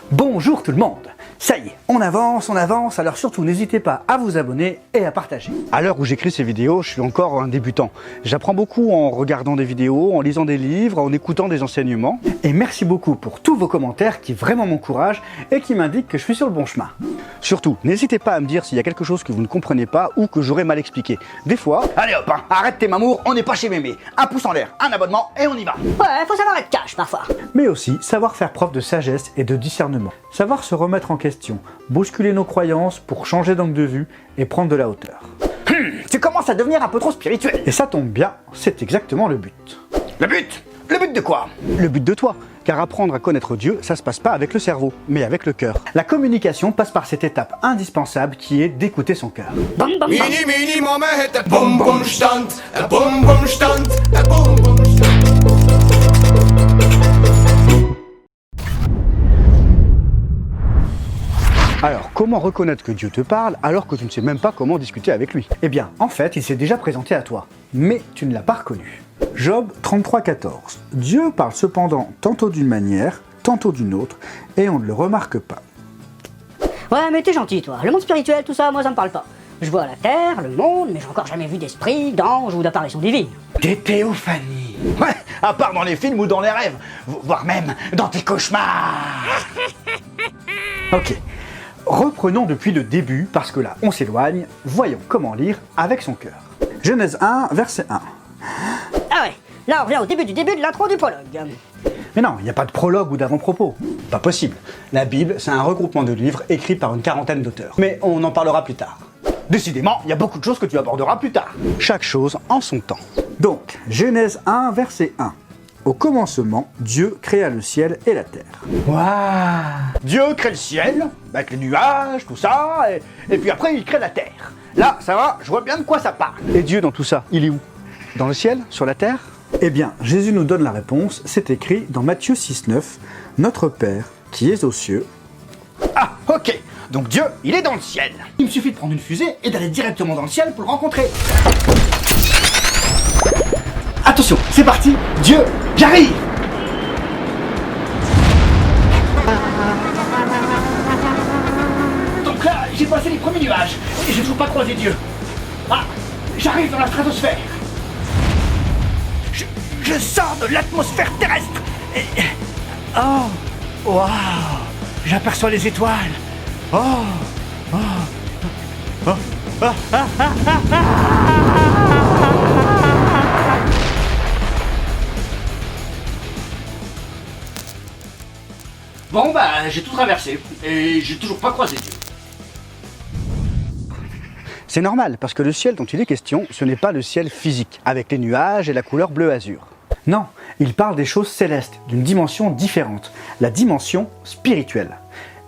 Bonjour tout le monde! Ça y est, on avance, alors surtout n'hésitez pas à vous abonner et à partager. À l'heure où j'écris ces vidéos, je suis encore un débutant. J'apprends beaucoup en regardant des vidéos, en lisant des livres, en écoutant des enseignements. Et merci beaucoup pour tous vos commentaires qui vraiment m'encouragent et qui m'indiquent que je suis sur le bon chemin. Surtout, n'hésitez pas à me dire s'il y a quelque chose que vous ne comprenez pas ou que j'aurais mal expliqué. Des fois, allez hop, arrête tes mamours, on n'est pas chez Mémé. Un pouce en l'air, un abonnement et on y va. Ouais, faut savoir être cash parfois. Mais aussi savoir faire preuve de sagesse et de discernement. Savoir se remettre en question, bousculer nos croyances pour changer d'angle de vue et prendre de la hauteur. Tu commences à devenir un peu trop spirituel. Et ça tombe bien, c'est exactement le but. Le but de quoi? Le but de toi, car apprendre à connaître Dieu, ça se passe pas avec le cerveau, mais avec le cœur. La communication passe par cette étape indispensable qui est d'écouter son cœur. Bam, bam, bam. Mini, mini, Mama hat ein Bum-Bum-Stand, ein Bum-Bum-Stand, ein Bum-Bum-Stand. Alors, comment reconnaître que Dieu te parle alors que tu ne sais même pas comment discuter avec lui? Eh bien, en fait, il s'est déjà présenté à toi, mais tu ne l'as pas reconnu. Job 33,14. Dieu parle cependant tantôt d'une manière, tantôt d'une autre, et on ne le remarque pas. Ouais, mais t'es gentil, toi. Le monde spirituel, tout ça, moi, ça me parle pas. Je vois la terre, le monde, mais j'ai encore jamais vu d'esprit, d'ange ou d'apparition divine. Des théophanies. Ouais, à part dans les films ou dans les rêves, voire même dans tes cauchemars. Ok, reprenons depuis le début, parce que là, on s'éloigne. Voyons comment lire avec son cœur. Genèse 1, verset 1. Ah ouais, là, on revient au début de l'intro du prologue. Mais non, il n'y a pas de prologue ou d'avant-propos. Pas possible. La Bible, c'est un regroupement de livres écrits par une quarantaine d'auteurs. Mais on en parlera plus tard. Décidément, il y a beaucoup de choses que tu aborderas plus tard. Chaque chose en son temps. Donc, Genèse 1, verset 1. Au commencement, Dieu créa le ciel et la terre. Waouh! Dieu crée le ciel, avec les nuages, tout ça, et puis après il crée la terre. Là, ça va, je vois bien de quoi ça parle. Et Dieu dans tout ça, il est où? Dans le ciel? Sur la terre? Eh bien, Jésus nous donne la réponse, c'est écrit dans Matthieu 6, 9. Notre Père, qui es aux cieux. Ah, ok. Donc Dieu, il est dans le ciel. Il me suffit de prendre une fusée et d'aller directement dans le ciel pour le rencontrer. Attention, c'est parti. Dieu, j'arrive. Donc là, j'ai passé les premiers nuages et j'ai toujours pas croisé Dieu. Ah, j'arrive dans la stratosphère. Je sors de l'atmosphère terrestre et... Oh, waouh, j'aperçois les étoiles. Oh, oh, oh, ah, ah, ah, ah, ah. Bon bah j'ai tout traversé et j'ai toujours pas croisé Dieu. C'est normal, parce que le ciel dont il est question, ce n'est pas le ciel physique, avec les nuages et la couleur bleu azur. Non, il parle des choses célestes, d'une dimension différente, la dimension spirituelle.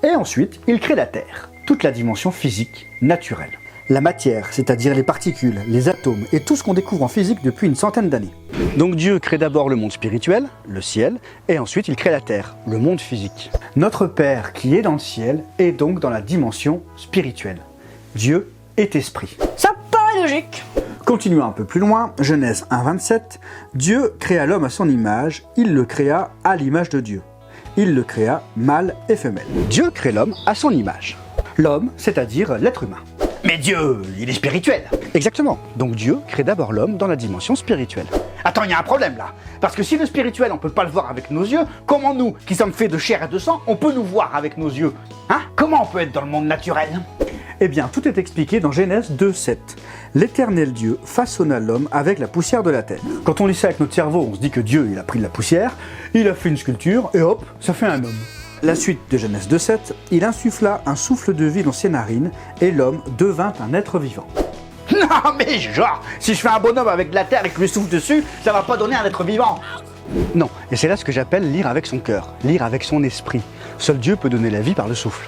Et ensuite, il crée la Terre, toute la dimension physique, naturelle. La matière, c'est-à-dire les particules, les atomes et tout ce qu'on découvre en physique depuis une centaine d'années. Donc Dieu crée d'abord le monde spirituel, le ciel, et ensuite il crée la Terre, le monde physique. Notre Père qui est dans le ciel est donc dans la dimension spirituelle. Dieu est esprit. Ça paraît logique. Continuons un peu plus loin, Genèse 1, 27. Dieu créa l'homme à son image, il le créa à l'image de Dieu. Il le créa mâle et femelle. Dieu crée l'homme à son image. L'homme, c'est-à-dire l'être humain. Mais Dieu, il est spirituel. Exactement. Donc Dieu crée d'abord l'homme dans la dimension spirituelle. Attends, il y a un problème là. Parce que si le spirituel, on peut pas le voir avec nos yeux, comment nous, qui sommes faits de chair et de sang, on peut nous voir avec nos yeux? Hein? Comment on peut être dans le monde naturel? Eh bien, tout est expliqué dans Genèse 2, 7. L'Éternel Dieu façonna l'homme avec la poussière de la terre. Quand on lit ça avec notre cerveau, on se dit que Dieu, il a pris de la poussière, il a fait une sculpture, et hop, ça fait un homme. La suite de Genèse 2, 7, il insuffla un souffle de vie dans ses narines, et l'homme devint un être vivant. Non mais genre, si je fais un bonhomme avec de la terre et que je lui souffle dessus, ça va pas donner un être vivant. Non, et c'est là ce que j'appelle lire avec son cœur, lire avec son esprit. Seul Dieu peut donner la vie par le souffle.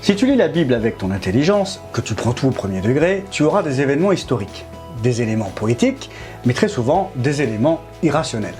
Si tu lis la Bible avec ton intelligence, que tu prends tout au premier degré, tu auras des événements historiques, des éléments poétiques, mais très souvent des éléments irrationnels.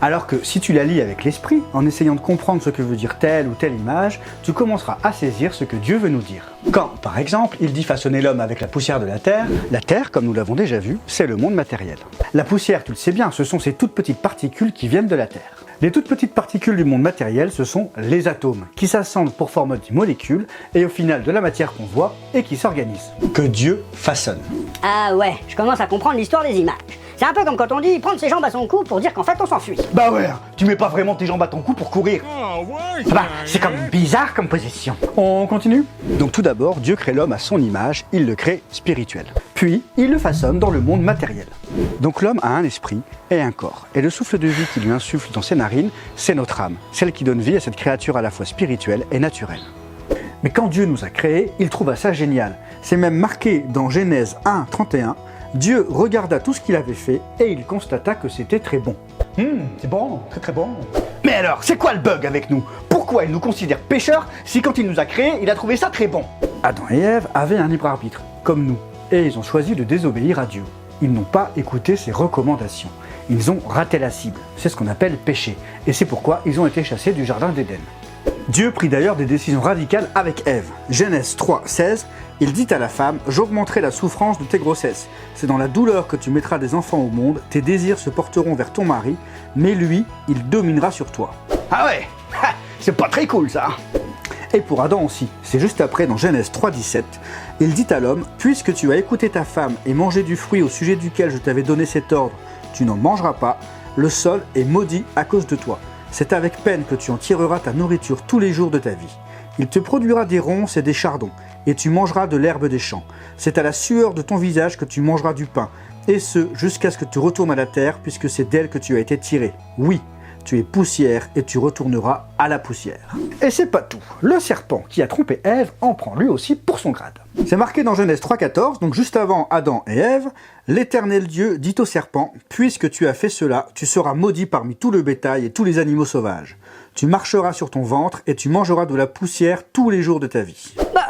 Alors que si tu la lis avec l'esprit, en essayant de comprendre ce que veut dire telle ou telle image, tu commenceras à saisir ce que Dieu veut nous dire. Quand, par exemple, il dit façonner l'homme avec la poussière de la terre, comme nous l'avons déjà vu, c'est le monde matériel. La poussière, tu le sais bien, ce sont ces toutes petites particules qui viennent de la terre. Les toutes petites particules du monde matériel, ce sont les atomes, qui s'assemblent pour former des molécules, et au final de la matière qu'on voit, et qui s'organisent. Que Dieu façonne. Ah ouais, je commence à comprendre l'histoire des images. C'est un peu comme quand on dit prendre ses jambes à son cou pour dire qu'en fait on s'enfuit. Bah ouais, tu mets pas vraiment tes jambes à ton cou pour courir. Bah, c'est comme bizarre comme position. On continue? Donc tout d'abord, Dieu crée l'homme à son image, il le crée spirituel. Puis, il le façonne dans le monde matériel. Donc l'homme a un esprit et un corps. Et le souffle de vie qui lui insuffle dans ses narines, c'est notre âme, celle qui donne vie à cette créature à la fois spirituelle et naturelle. Mais quand Dieu nous a créés, il trouva ça génial. C'est même marqué dans Genèse 1, 31. Dieu regarda tout ce qu'il avait fait et il constata que c'était très bon. C'est bon, très très bon. Mais alors, c'est quoi le bug avec nous? Pourquoi il nous considère pécheurs si quand il nous a créés, il a trouvé ça très bon? Adam et Ève avaient un libre arbitre, comme nous, et ils ont choisi de désobéir à Dieu. Ils n'ont pas écouté ses recommandations. Ils ont raté la cible. C'est ce qu'on appelle péché. Et c'est pourquoi ils ont été chassés du jardin d'Éden. Dieu prit d'ailleurs des décisions radicales avec Ève. Genèse 3, 16, il dit à la femme « J'augmenterai la souffrance de tes grossesses. C'est dans la douleur que tu mettras des enfants au monde, tes désirs se porteront vers ton mari, mais lui, il dominera sur toi. » Ah ouais, c'est pas très cool ça. Et pour Adam aussi, c'est juste après dans Genèse 3, 17, il dit à l'homme « Puisque tu as écouté ta femme et mangé du fruit au sujet duquel je t'avais donné cet ordre, tu n'en mangeras pas, le sol est maudit à cause de toi. C'est avec peine que tu en tireras ta nourriture tous les jours de ta vie. Il te produira des ronces et des chardons, et tu mangeras de l'herbe des champs. C'est à la sueur de ton visage que tu mangeras du pain, et ce, jusqu'à ce que tu retournes à la terre, puisque c'est d'elle que tu as été tiré. Oui, tu es poussière, et tu retourneras à la poussière. Et c'est pas tout. Le serpent qui a trompé Ève en prend lui aussi pour son grade. C'est marqué dans Genèse 3,14, donc juste avant Adam et Ève, l'Éternel Dieu dit au serpent, « Puisque tu as fait cela, tu seras maudit parmi tout le bétail et tous les animaux sauvages. Tu marcheras sur ton ventre et tu mangeras de la poussière tous les jours de ta vie. » Bah,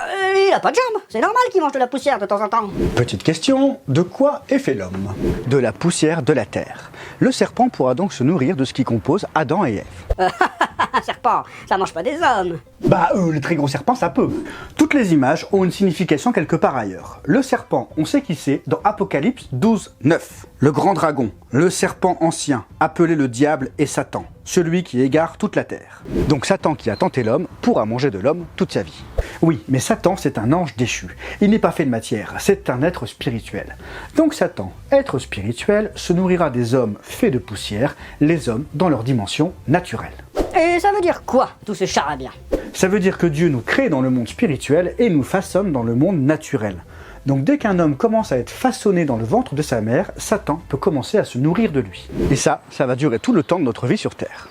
il a pas de jambes, c'est normal qu'il mange de la poussière de temps en temps. Petite question, de quoi est fait l'homme? De la poussière de la terre. Le serpent pourra donc se nourrir de ce qui compose Adam et Ève. Un serpent, ça mange pas des hommes. Bah, le très gros serpent, ça peut. Toutes les images ont une signification quelque part ailleurs. Le serpent, on sait qui c'est dans Apocalypse 12, 9. Le grand dragon, le serpent ancien, appelé le diable et Satan, celui qui égare toute la terre. Donc Satan qui a tenté l'homme pourra manger de l'homme toute sa vie. Oui, mais Satan c'est un ange déchu. Il n'est pas fait de matière, c'est un être spirituel. Donc Satan, être spirituel, se nourrira des hommes faits de poussière, les hommes dans leur dimension naturelle. Et ça veut dire quoi, tout ce charabia? Ça veut dire que Dieu nous crée dans le monde spirituel et nous façonne dans le monde naturel. Donc dès qu'un homme commence à être façonné dans le ventre de sa mère, Satan peut commencer à se nourrir de lui. Et ça va durer tout le temps de notre vie sur Terre.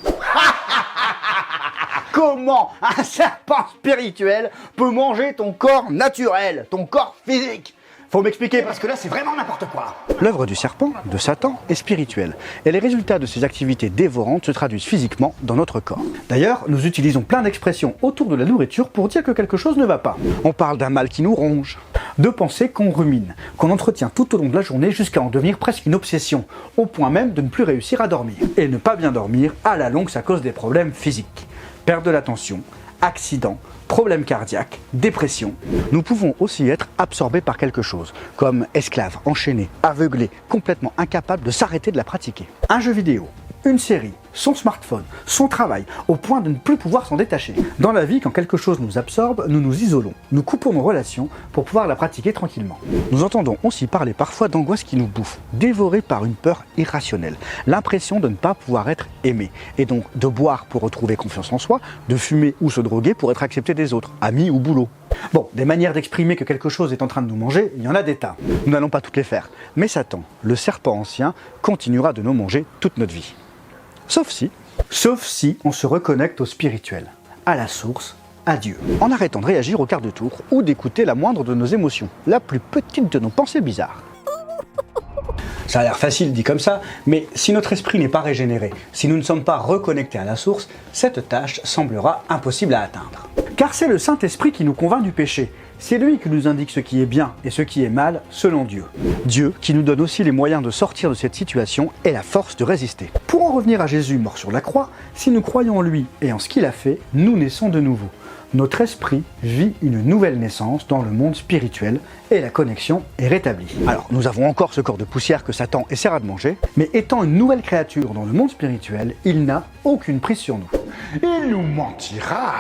Comment un serpent spirituel peut manger ton corps naturel, ton corps physique? Faut m'expliquer parce que là c'est vraiment n'importe quoi. L'œuvre du serpent, de Satan, est spirituelle et les résultats de ses activités dévorantes se traduisent physiquement dans notre corps. D'ailleurs, nous utilisons plein d'expressions autour de la nourriture pour dire que quelque chose ne va pas. On parle d'un mal qui nous ronge, de pensées qu'on rumine, qu'on entretient tout au long de la journée jusqu'à en devenir presque une obsession, au point même de ne plus réussir à dormir. Et ne pas bien dormir, à la longue ça cause des problèmes physiques. Perte de l'attention, accidents, problèmes cardiaques, dépression. Nous pouvons aussi être absorbés par quelque chose, comme esclaves, enchaînés, aveuglés, complètement incapables de s'arrêter de la pratiquer. Un jeu vidéo, une série, son smartphone, son travail, au point de ne plus pouvoir s'en détacher. Dans la vie, quand quelque chose nous absorbe, nous nous isolons, nous coupons nos relations pour pouvoir la pratiquer tranquillement. Nous entendons aussi parler parfois d'angoisse qui nous bouffe, dévorée par une peur irrationnelle, l'impression de ne pas pouvoir être aimé, et donc de boire pour retrouver confiance en soi, de fumer ou se droguer pour être accepté des autres, amis ou boulot. Bon, des manières d'exprimer que quelque chose est en train de nous manger, il y en a des tas. Nous n'allons pas toutes les faire, mais Satan, le serpent ancien, continuera de nous manger toute notre vie. Sauf si on se reconnecte au spirituel, à la source, à Dieu, en arrêtant de réagir au quart de tour ou d'écouter la moindre de nos émotions, la plus petite de nos pensées bizarres. Ça a l'air facile dit comme ça, mais si notre esprit n'est pas régénéré, si nous ne sommes pas reconnectés à la source, cette tâche semblera impossible à atteindre. Car c'est le Saint-Esprit qui nous convainc du péché. C'est lui qui nous indique ce qui est bien et ce qui est mal selon Dieu. Dieu qui nous donne aussi les moyens de sortir de cette situation et la force de résister. Pour en revenir à Jésus mort sur la croix, si nous croyons en lui et en ce qu'il a fait, nous naissons de nouveau. Notre esprit vit une nouvelle naissance dans le monde spirituel et la connexion est rétablie. Alors, nous avons encore ce corps de poussière que Satan essaiera de manger, mais étant une nouvelle créature dans le monde spirituel, il n'a aucune prise sur nous. Il nous mentira.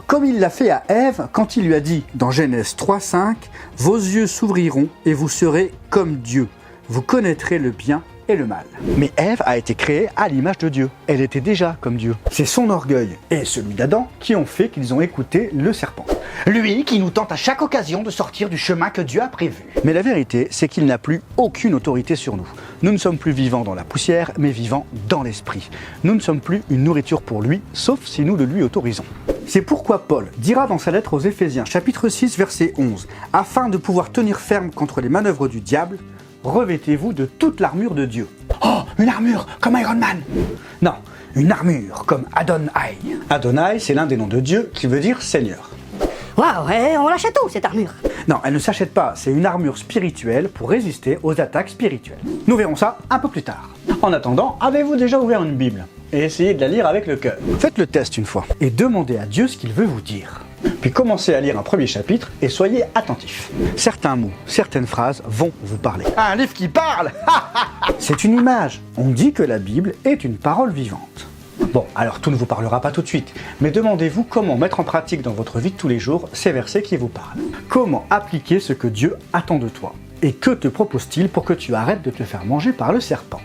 Comme il l'a fait à Ève quand il lui a dit dans Genèse 3:5 « Vos yeux s'ouvriront et vous serez comme Dieu. Vous connaîtrez le bien et le mal. » Mais Ève a été créée à l'image de Dieu. Elle était déjà comme Dieu. C'est son orgueil et celui d'Adam qui ont fait qu'ils ont écouté le serpent. Lui qui nous tente à chaque occasion de sortir du chemin que Dieu a prévu. Mais la vérité, c'est qu'il n'a plus aucune autorité sur nous. Nous ne sommes plus vivants dans la poussière, mais vivants dans l'esprit. Nous ne sommes plus une nourriture pour lui, sauf si nous le lui autorisons. C'est pourquoi Paul dira dans sa lettre aux Éphésiens, chapitre 6, verset 11, « Afin de pouvoir tenir ferme contre les manœuvres du diable, revêtez-vous de toute l'armure de Dieu. » Oh, une armure comme Iron Man. Non, une armure comme Adonai. Adonai, c'est l'un des noms de Dieu qui veut dire Seigneur. Waouh, on l'achète où cette armure? Non, elle ne s'achète pas, c'est une armure spirituelle pour résister aux attaques spirituelles. Nous verrons ça un peu plus tard. En attendant, avez-vous déjà ouvert une Bible et essayé de la lire avec le cœur? Faites le test une fois et demandez à Dieu ce qu'il veut vous dire. Puis commencez à lire un premier chapitre et soyez attentifs. Certains mots, certaines phrases vont vous parler. Un livre qui parle. C'est une image. On dit que la Bible est une parole vivante. Bon, alors tout ne vous parlera pas tout de suite, mais demandez-vous comment mettre en pratique dans votre vie de tous les jours ces versets qui vous parlent. Comment appliquer ce que Dieu attend de toi? Et que te propose-t-il pour que tu arrêtes de te faire manger par le serpent?